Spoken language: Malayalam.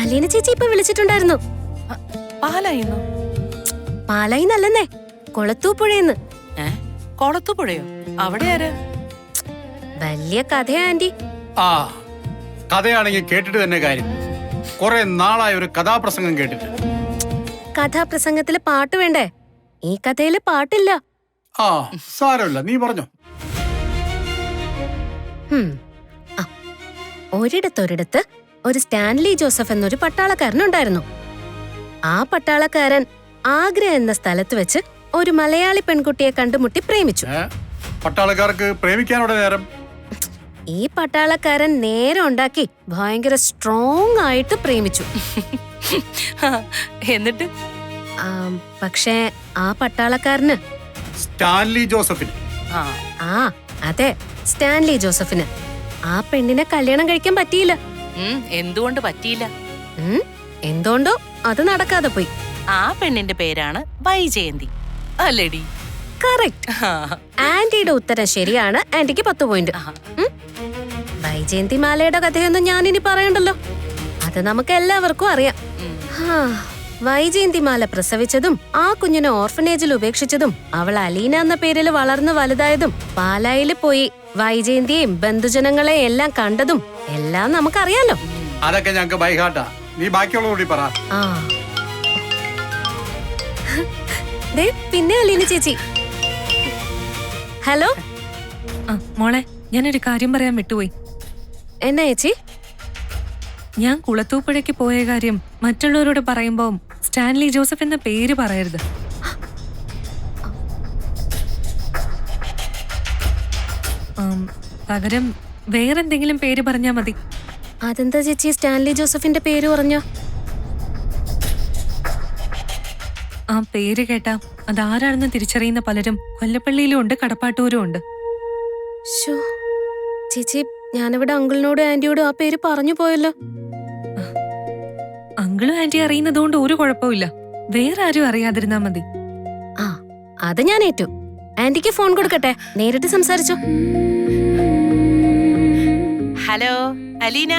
അലീന ചേച്ചി ഇപ്പൊ വിളിച്ചിട്ടുണ്ടായിരുന്നു. പാലായിന്നോ? പാലായിന്നല്ലെന്നേ, കൊളത്തൂപ്പുഴയെന്ന്. കൊളത്തുപുഴയോ? അവിടെ ആര്? വലിയ കഥയാ ആന്റി. ആ കഥയാണെങ്കിൽ കേട്ടിട്ട് തന്നെ കാര്യം. കുറെ നാളായ ഒരു കഥാപ്രസംഗം കേട്ടിട്ട്. കഥാപ്രസംഗത്തില് പാട്ട് വേണ്ടേ? ഈ കഥയില് പാട്ടില്ല. ആ സാരമില്ല, നീ പറഞ്ഞോ. ഒരിടത്തൊരിടത്ത് ഒരു സ്റ്റാൻലി ജോസഫ് എന്നൊരു പട്ടാളക്കാരനുണ്ടായിരുന്നു. ആ പട്ടാളക്കാരൻ ആഗ്ര എന്ന സ്ഥലത്ത് വെച്ച് ഒരു മലയാളി പെൺകുട്ടിയെ കണ്ടുമുട്ടി പ്രേമിച്ചു. പട്ടാളക്കാർക്ക് പ്രേമിക്കാനോടെ നേരം? ഈ പട്ടാളക്കാരൻ നേരം ഉണ്ടാക്കി ഭയങ്കര സ്ട്രോങ് ആയിട്ട് പ്രേമിച്ചു. എന്നിട്ട്? പക്ഷേ ആ പട്ടാളക്കാരന്, സ്റ്റാൻലി ജോസഫിന്, ആ അതെ സ്റ്റാൻലി ജോസഫിന് ആ പെണ്ണിനെ കല്യാണം കഴിക്കാൻ പറ്റിയില്ല. എന്തുകൊണ്ട് പറ്റിയില്ല? എന്തുകൊണ്ടോ അത് നടക്കാതെ പോയി. ആ പെണ്ണിന്റെ പേരാണ് വൈജയന്തി അല്ലേടി? കറക്റ്റ്. ആന്റിയുടെ ഉത്തരം ശരിയാണ്. ആന്റിക്ക് 10 പോയിന്റ്. വൈജയന്തി മാലയുടെ കഥയൊന്നും ഞാനിനി പറയണ്ടല്ലോ, അത് നമുക്ക് എല്ലാവർക്കും അറിയാം. വൈജയന്തി മാല പ്രസവിച്ചതും ആ കുഞ്ഞിനെ ഓർഫനേജിൽ ഉപേക്ഷിച്ചതും അവൾ അലീന എന്ന പേരിൽ വളർന്നു വലുതായതും പാലായില് പോയി വൈജയന്തിയെയും ബന്ധുജനങ്ങളെയും എല്ലാം കണ്ടതും എല്ലാം നമുക്കറിയാലോ. അതൊക്കെ ഞങ്ങൾക്ക് ബൈഹാട്ടാ. നീ ബാക്കിയുള്ള കൂടി പറ. പിന്നെ അലീന ചേച്ചി. ഹലോ മോളെ, ഞാനൊരു കാര്യം പറയാൻ വിട്ടുപോയി. എന്നാ ചേച്ചി? ഞാൻ കുളത്തൂപ്പുഴയ്ക്ക് പോയ കാര്യം മറ്റുള്ളവരോട് പറയുമ്പോ സ്റ്റാൻലി ജോസഫ് എന്ന പേര് പറയരുത്. പകരം വേറെന്തെങ്കിലും പേര് പറഞ്ഞാ മതി. അതെന്താ ചേച്ചി സ്റ്റാൻലി ജോസഫിന്റെ പേര് പറഞ്ഞ? ആ പേര് കേട്ടാ അതാരാണെന്ന് തിരിച്ചറിയുന്ന പലരും കൊല്ലപ്പള്ളിയിലും ഉണ്ട്, കടപ്പാട്ടൂരും ഉണ്ട്. ചേച്ചി, ഞാനിവിടെ അങ്കിളിനോടും ആന്റിയോടും ആ പേര് പറഞ്ഞു പോയല്ലോ. അങ്കിളും ആന്റി അറിയുന്നതുകൊണ്ട് ഒരു കുഴപ്പമില്ല. വേറെ ആരും അറിയാതിരുന്നാ മതി. ആ അത് ഞാൻ ഏറ്റു. ആന്റിക്ക് ഫോൺ കൊടുക്കട്ടെ, നേരിട്ട് സംസാരിച്ചോ. ഹലോ അലീന.